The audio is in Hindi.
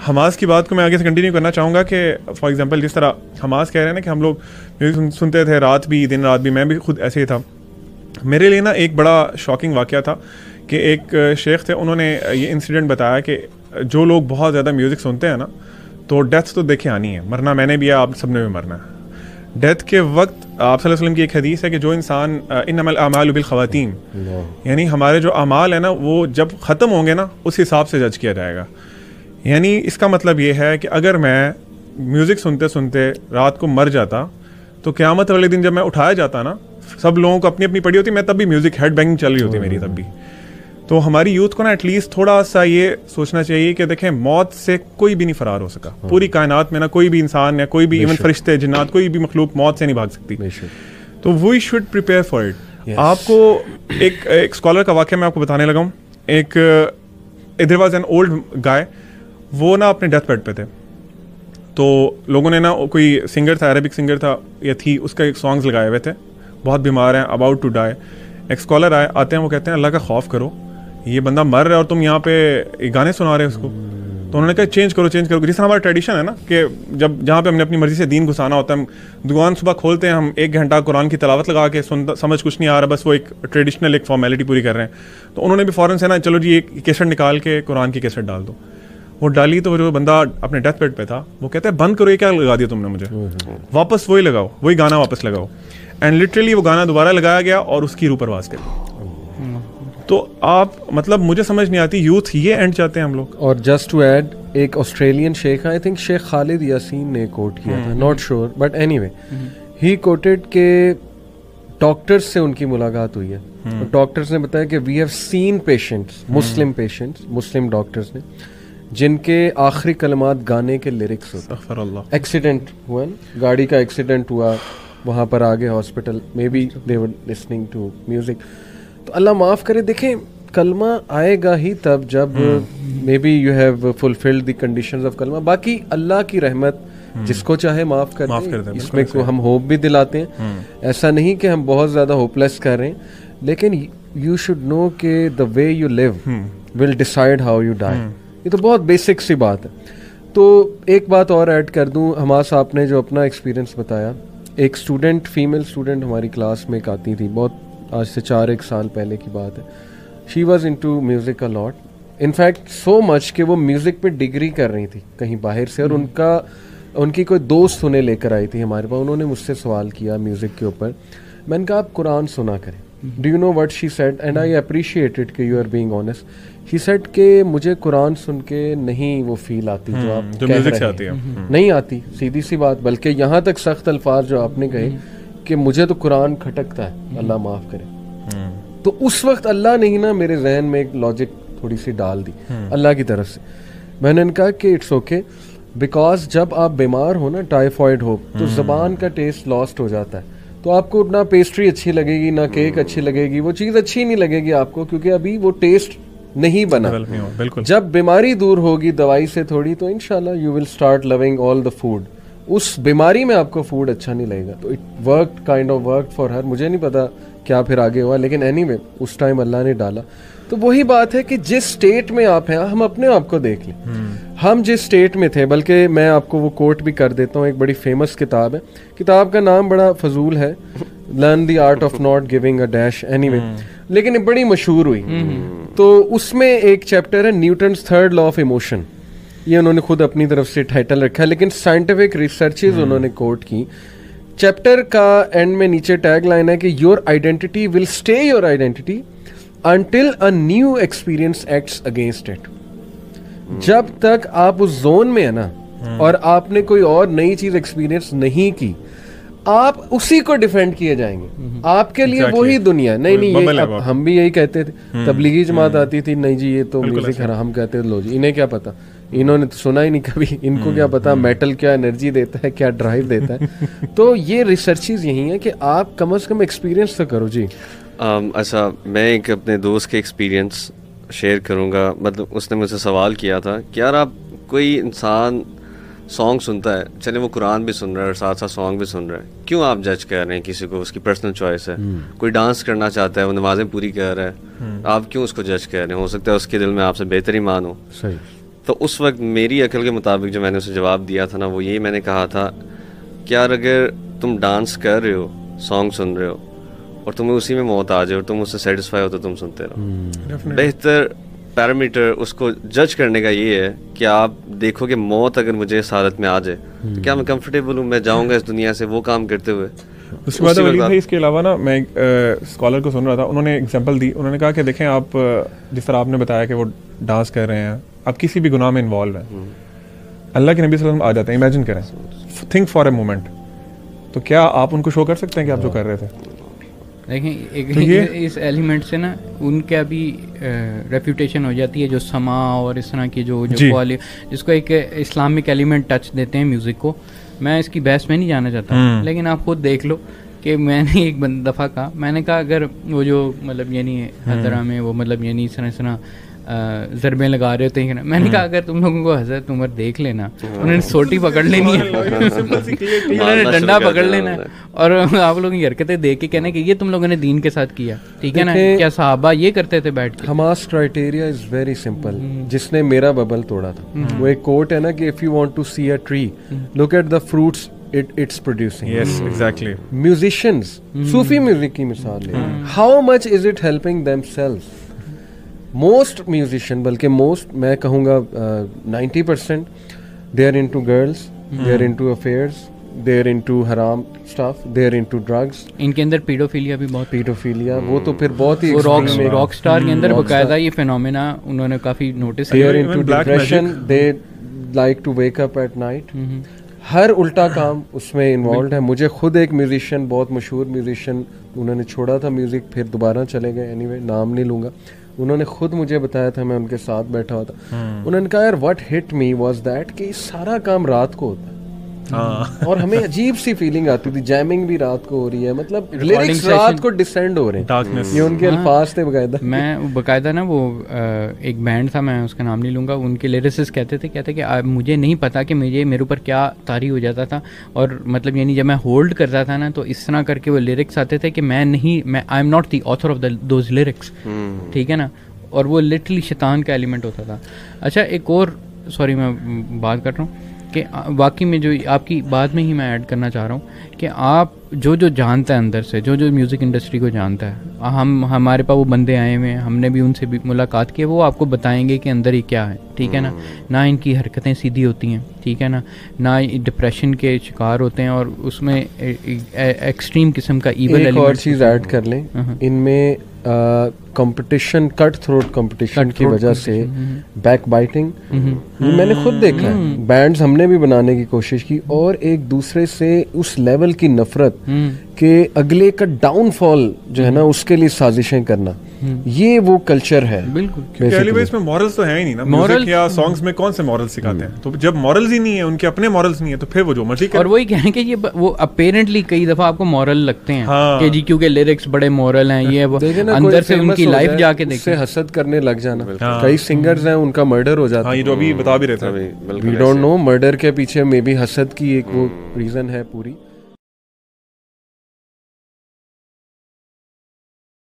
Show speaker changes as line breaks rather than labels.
हमास की बात को मैं आगे से कंटिन्यू करना चाहूँगा कि फॉर एग्जांपल जिस तरह हमास कह रहे हैं ना कि हम लोग म्यूज़िक सुनते थे रात भी दिन रात भी, मैं भी खुद ऐसे ही था। मेरे लिए ना एक बड़ा शॉकिंग वाक़या था कि एक शेख थे, उन्होंने ये इंसिडेंट बताया कि जो लोग बहुत ज़्यादा म्यूज़िक सुनते हैं ना तो डेथ तो देखे आनी है, मरना मैंने भी है, आप सब ने भी मरना है। डेथ के वक्त आप सल्लल्लाहु अलैहि वसल्लम की एक हदीस है कि जो इंसान इन्नमल अमालु बिल ख़वातीम, यानी हमारे जो अमाल है ना वो जब ख़त्म होंगे ना उस हिसाब से जज किया जाएगा। यानी इसका मतलब ये है कि अगर मैं म्यूज़िक सुनते सुनते रात को मर जाता तो क़यामत वाले दिन जब मैं उठाया जाता ना, सब लोगों को अपनी अपनी पड़ी होती, मैं तब भी म्यूज़िक हेड बैंगिंग चल रही होती मेरी तब भी। तो हमारी यूथ को ना एटलीस्ट थोड़ा सा ये सोचना चाहिए कि देखें मौत से कोई भी नहीं फरार हो सका। पूरी कायनात में ना कोई भी इंसान या कोई भी इवन फरिश्ते जिन्नात कोई भी मखलूक मौत से नहीं भाग सकती। तो we should prepare for it. आपको एक स्कॉलर का वाक़या मैं आपको बताने लगा हूँ। एक there was an old guy, वो ना अपने डेथ बेड पे थे, तो लोगों ने ना कोई सिंगर था, अरेबिक सिंगर था या थी, उसका एक सॉन्ग्स लगाए हुए थे, बहुत बीमार हैं, अबाउट टू डाई। एक स्कॉलर आते हैं, वो कहते हैं अल्लाह का खौफ करो, ये बंदा मर रहा है और तुम यहाँ पे गाने सुना रहे हो उसको। तो उन्होंने कहा चेंज करो जिस तरह हमारा ट्रेडिशन है ना कि जब जहाँ पे हमने अपनी मर्जी से दीन घुसाना होता है, हम दुकान सुबह खोलते हैं, हम 1 घंटा कुरान की तिलावत लगा के समझ कुछ नहीं आ रहा, बस वो एक ट्रेडिशनल एक फॉर्मेलिटी पूरी कर रहे हैं। तो उन्होंने भी फ़ौरन से ना चलो जी एक कैसेट निकाल के कुरान की कैसेट डाल दो। वो डाली तो जो बंदा अपने डेथ बेड पे था वो कहता है बंद करो, ये क्या लगा दिया तुमने मुझे, वापस वही लगाओ, वही गाना वापस लगाओ। एंड लिटरली वो गाना दोबारा लगाया गया और उसकी रूह परवास कर। तो आप मतलब मुझे समझ नहीं आती, यूथ ये एंड चाहते हैं हम लोग।
और जस्ट टू ऐड, एक Australian sheikh, I think sheikh Khalid Yasin ने कोट किया था, not sure but anyway he quoted के डॉक्टर्स से उनकी मुलाकात हुई है। तो डॉक्टर्स ने बताया कि we have seen patients, Muslim doctors ने, जिनके आखिरी कलमात गाने के लिरिक्स होते। एक्सीडेंट हुआ, गाड़ी का एक्सीडेंट हुआ, वहाँ पर आगे hospital, maybe they were listening to music. तो अल्लाह माफ़ करे, देखें कलमा आएगा ही तब जब may be you have fulfilled the conditions of कलमा। बाकी अल्लाह की रहमत जिसको चाहे माफ़ कर दे, इसमें को हम होप भी दिलाते हैं। ऐसा नहीं कि हम बहुत ज़्यादा होपलेस कर रहे हैं, लेकिन यू शुड नो कि the way you live will decide how you die. ये तो बहुत बेसिक सी बात है। तो एक बात और ऐड कर दूं, हमास आपने जो अपना एक्सपीरियंस बताया, एक स्टूडेंट, फीमेल स्टूडेंट हमारी क्लास में एक आती थी, बहुत आज से 4-1 साल पहले की बात है। She was into music a lot, in fact so much कि वो म्यूज़िक पे डिग्री कर रही थी कहीं बाहर से, और उनकी कोई दोस्त उन्हें लेकर आई थी हमारे पास। उन्होंने मुझसे सवाल किया म्यूज़िक के ऊपर। मैंने कहा आप कुरान सुना करें। Do you know what she said, and I appreciated कि you are being honest. She said कि मुझे कुरान सुन के नहीं वो फील आती जो आप
जो म्यूजिक से आती है,
नहीं आती, सीधी सी बात। बल्कि यहाँ तक सख्त अल्फाज जो आपने कहे कि मुझे तो कुरान खटकता है, अल्लाह माफ़ करे। तो उस वक्त अल्लाह ने ही ना मेरे जहन में एक लॉजिक थोड़ी सी डाल दी अल्लाह की तरफ से। मैंने कहा कि इट्स ओके, बिकॉज जब आप बीमार हो ना, टाइफॉइड हो, तो ज़बान का टेस्ट लॉस्ट हो जाता है। तो आपको ना पेस्ट्री अच्छी लगेगी, ना केक अच्छी लगेगी, वो चीज़ अच्छी नहीं लगेगी आपको, क्योंकि अभी वो टेस्ट नहीं बना।
बिल्कुल।
जब बीमारी दूर होगी दवाई से थोड़ी, तो इंशाल्लाह you will start loving all the food. उस बीमारी में आपको फूड अच्छा नहीं लगेगा। तो it worked, kind of worked for her. मुझे नहीं पता क्या फिर आगे हुआ, लेकिन एनीवे उस टाइम अल्लाह ने डाला। तो वही बात है कि जिस स्टेट में आप हैं, हम अपने आप को देख लें। हम जिस स्टेट में थे, बल्कि मैं आपको वो कोट भी कर देता हूँ, एक बड़ी फेमस किताब है, किताब का नाम बड़ा फजूल है, learn the art of not giving a dash, anyway, लेकिन ये बड़ी मशहूर हुई। तो उसमें एक चैप्टर है Newton's third law of emotion. ये उन्होंने खुद अपनी तरफ से टाइटल रखा है, लेकिन साइंटिफिक रिसर्चेज उन्होंने कोट की। चैप्टर का एंड में नीचे टैग लाइन है कि your identity will stay your identity until a new experience acts against it। जब तक आप उस जोन में है ना, और आपने कोई और नई चीज एक्सपीरियंस नहीं की, आप उसी को डिफेंड किए जाएंगे। आपके लिए वही दुनिया नहीं ये हम भी यही कहते थे। तबलीगी जमात आती थी, नहीं जी ये तो म्यूजिक है, हम कहते थे लो जी इन्हें क्या पता, इन्होंने तो सुना ही नहीं कभी, इनको क्या पता मेटल क्या एनर्जी देता है, क्या ड्राइव देता है। तो ये रिसर्चेज यही है कि आप कम से कम एक्सपीरियंस तो करो जी।
अच्छा, मैं एक अपने दोस्त के एक्सपीरियंस शेयर करूँगा। मतलब उसने मुझसे सवाल किया था कि यार आप, कोई इंसान सॉन्ग सुनता है, चले वो कुरान भी सुन रहा है और साथ साथ सॉन्ग भी सुन रहा है, क्यों आप जज कर रहे हैं किसी को? उसकी पर्सनल चॉइस है। कोई डांस करना चाहता है, वो नमाजें पूरी कर रहा है, आप क्यों उसको जज कर रहे हैं? हो सकता है उसके दिल में आपसे बेहतर ईमान हो।
सही।
तो उस वक्त मेरी अकल के मुताबिक जो मैंने उसे जवाब दिया था ना, वो यही मैंने कहा था कि यार अगर तुम डांस कर रहे हो, सॉन्ग सुन रहे हो और तुम्हें उसी में मौत आ जाए और तुम उससे सेटिस्फाई हो तो तुम सुनते रहो। बेहतर पैरामीटर उसको जज करने का ये है कि आप देखो कि मौत अगर मुझे इस हालत में आ जाए तो क्या मैं कंफर्टेबल हूँ, मैं जाऊँगा इस दुनिया से वो काम करते हुए।
उसके बाद वलीद भाई इसके अलावा ना मैं एक स्कॉलर को सुन रहा था, उन्होंने एग्जांपल दी। उन्होंने कहा कि देखें आप जिस तरह आपने बताया कि वो डांस कर रहे हैं, आप किसी भी गुनाह में इन्वॉल्व हैं, अल्लाह के नबी सल्लल्लाहु अलैहि वसल्लम आ जाते हैं, इमेजिन करें, थिंक फॉर अ मोमेंट, तो क्या आप उनको शो कर सकते हैं कि आप जो कर रहे थे?
देखें इस एलिमेंट से ना उनका भी रेप्यूटेशन हो जाती है, जो समा और इस तरह की जो जिसको एक इस्लामिक एलिमेंट टच देते हैं म्यूज़िक को। मैं इसकी बहस में नहीं जाना चाहता, लेकिन आप खुद देख लो कि मैंने एक दफ़ा कहा, मैंने कहा अगर वो जो मतलब यानी हजरा में वो मतलब यानी इस तरह ज़रबें लगा रहे होते हैं, मैंने कहा अगर तुम लोगों को हज़रत उमर देख लेना, उन्होंने सोटी पकड़ लेनी है, उन्होंने डंडा पकड़ लेना है और आप लोगों की हरकतें देख के कहना कि ये तुम लोगों ने दीन के साथ किया, ठीक है ना? क्या सहाबा ये करते थे बैठ के?
Hamas criteria is very simple, जिसने मेरा बबल तोड़ा था। वो एक कोट है ना कि if you want to see a tree look at the fruits it's producing.
Yes, exactly.
Musicians, Sufi music की मिसाल ले, how much is it helping themselves? Most musician, बल्कि most मैं कहूँगा 90% they are into girls, they are into affairs, they are into haram stuff, they are into drugs.
इनके अंदर पीडोफिलिया भी बहुत,
पीडोफिलिया वो तो फिर बहुत ही
रॉक स्टार के अंदर बकायदा ये फिनोमेना उन्होंने काफ़ी नोटिस
किया। They are into depression, they like to wake up at night. हर उल्टा काम उसमें इन्वॉल्व है। मुझे खुद एक म्यूजिशियन, बहुत मशहूर म्यूजिशियन, उन्होंने छोड़ा था म्यूज़िक, फिर दोबारा चले गए, एनीवे नाम नहीं लूँगा, उन्होंने खुद मुझे बताया था, मैं उनके साथ बैठा हुआ था, उन्होंने कहा यार what hit me was that कि सारा काम रात को होता है और हमें अजीब सी फीलिंग आती थी, जैमिंग भी रात को हो रही है, मतलब लिरिक्स रात को डिसेंड हो रहे हैं, ये उनके अल्फाज थे बकायदा।
मैं बकायदा ना वो एक बैंड था, मैं उसका नाम नहीं लूँगा, उनके लिरिसिस्ट कहते थे कि मुझे नहीं पता कि मेरे ऊपर क्या तारी हो जाता था, और मतलब यानी जब मैं होल्ड करता था ना तो इस तरह करके वो लिरिक्स आते थे कि मैं I am not the author of those lyrics, ठीक है ना, और वो लिटरली शैतान का एलिमेंट होता था। अच्छा एक और सॉरी मैं बात कर रहा हूँ कि वाकई में जो आपकी बात में ही मैं ऐड करना चाह रहा हूँ कि आप जो जानता है अंदर से, जो म्यूज़िक इंडस्ट्री को जानता है, हमारे पास वो बंदे आए हुए हैं, हमने भी उनसे भी मुलाकात की है, वो आपको बताएंगे कि अंदर ही क्या है, ठीक है ना इनकी हरकतें सीधी होती हैं, ठीक है ना डिप्रेशन के शिकार होते हैं, और उसमें एक्सट्रीम किस्म का ईवल एलिमेंट।
एक और चीज़ ऐड कर लें, इनमें कंपटीशन, कट थ्रोट कंपटीशन की वजह से बैक बाइटिंग मैंने खुद देखा है, बैंड्स हमने भी बनाने की कोशिश की और एक दूसरे से उस लेवल की नफरत के अगले का डाउनफॉल जो है ना उसके लिए साजिशें करना, ये वो कल्चर है।
बिल्कुल,
क्योंकि इसमें मॉरल्स तो है ही नहीं ना, म्यूजिक या सॉन्ग्स में कौन से मॉरल्स सिखाते हैं? तो जब मॉरल्स ही नहीं है, उनके अपने मॉरल्स नहीं है, तो फिर वो जो मर्जी करें।
और वही कहें कि ये वो अपेरेंटली कई दफा आपको मॉरल लगते हैं कि जी क्योंकि लिरिक्स बड़े मॉरल हैं, ये वो अंदर से उनकी लाइफ जाके देखते,
हसद करने लग जाना। कई सिंगर्स हैं उनका मर्डर हो जाता है,
ये जो अभी बता भी रहे थे,
वी डोंट नो, मर्डर के पीछे मे बी हसद की एक वो रीजन है पूरी।